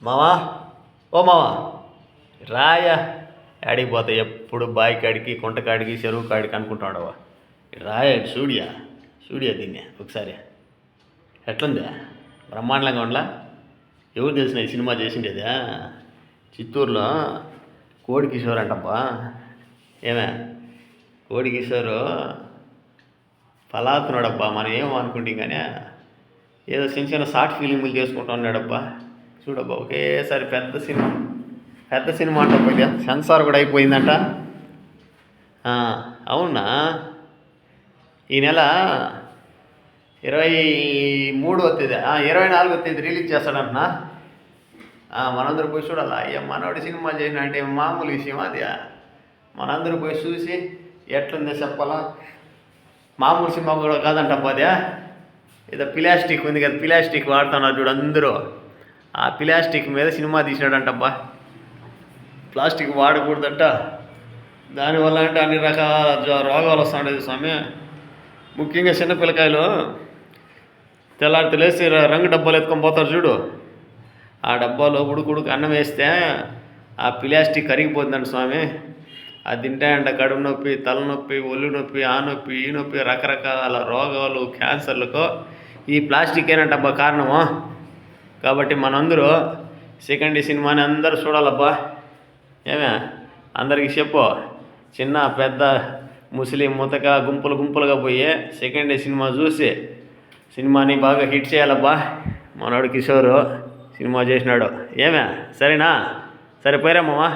మావా, ఓ మావా, రాయా. ఆడికి పోతా ఎప్పుడు బావి కాడికి, కుంట కాడికి, చెరువు కాడికి అనుకుంటాడవా. రాయా, స్టూడియో దీన్ని ఒకసారి. ఎట్లుందా? బ్రహ్మాండంగా ఉండలా? ఎవరు తెలిసిన ఈ సినిమా చేసిండేదా? చిత్తూరులో కోడి కిషోర్ అంటబ్బా. ఏమే, కోడి కిషోరు పలాతున్నాడబ్బా. మనం ఏమో అనుకుంటాం కానీ ఏదో చిన్న చిన్న షార్ట్ ఫిలింలు చేసుకుంటా ఉన్నాడబ్బా. చూడబ్బా, ఒకేసారి పెద్ద సినిమా అంటబ్బా. ఇది సెన్సార్ కూడా అయిపోయిందంట. అవునా? ఈ నెల 23వ తేదీ 24వ తేదీ రిలీజ్ చేస్తాడంటున్నా. మనందరూ పోయి చూడాలా. అయ్యా, మనోడి సినిమా చేసిన అంటే మామూలు విషయం అది. మనందరూ పోయి చూసి ఎట్లుందో చెప్పాలా. మామూలు సినిమా కూడా కాదంటబ్బా అది. ఏదో ప్లాస్టిక్ ఉంది కదా, ప్లాస్టిక్ వాడుతున్నారు చూడు అందరూ. ఆ ప్లాస్టిక్ మీద సినిమా తీసినాడంటబ్బా. ప్లాస్టిక్ వాడకూడదంట. దానివల్ల అంటే అన్ని రకాల రోగాలు వస్తుండేది స్వామి. ముఖ్యంగా చిన్నపిల్లకాయలు తెల్లారి లేసి రంగు డబ్బాలు ఎత్తుకొని పోతారు చూడు. ఆ డబ్బాలో ఉడుకుడుకు అన్నం వేస్తే ఆ ప్లాస్టిక్ కరిగిపోతుందంట స్వామి. అది తింటాయంట కడుపు నొప్పి, తలనొప్పి, ఒళ్ళు నొప్పి, ఆ నొప్పి, ఈ నొప్పి, రకరకాల రోగాలు, క్యాన్సర్లకు ఈ ప్లాస్టిక్ ఏనంటబ్బా కారణము. కాబట్టి మనందరూ సెకండ్ సినిమాని అందరూ చూడాలబ్బా. ఏమే, అందరికీ చెప్పు. చిన్న పెద్ద ముస్లిం ముతక గుంపులుగా పోయి సెకండ్ సినిమా చూసి సినిమాని బాగా హిట్ చేయాలబ్బా. మనోడు కిషోరు సినిమా చేసినాడు. ఏమే, సరేనా? సరే పోయిరా మావా.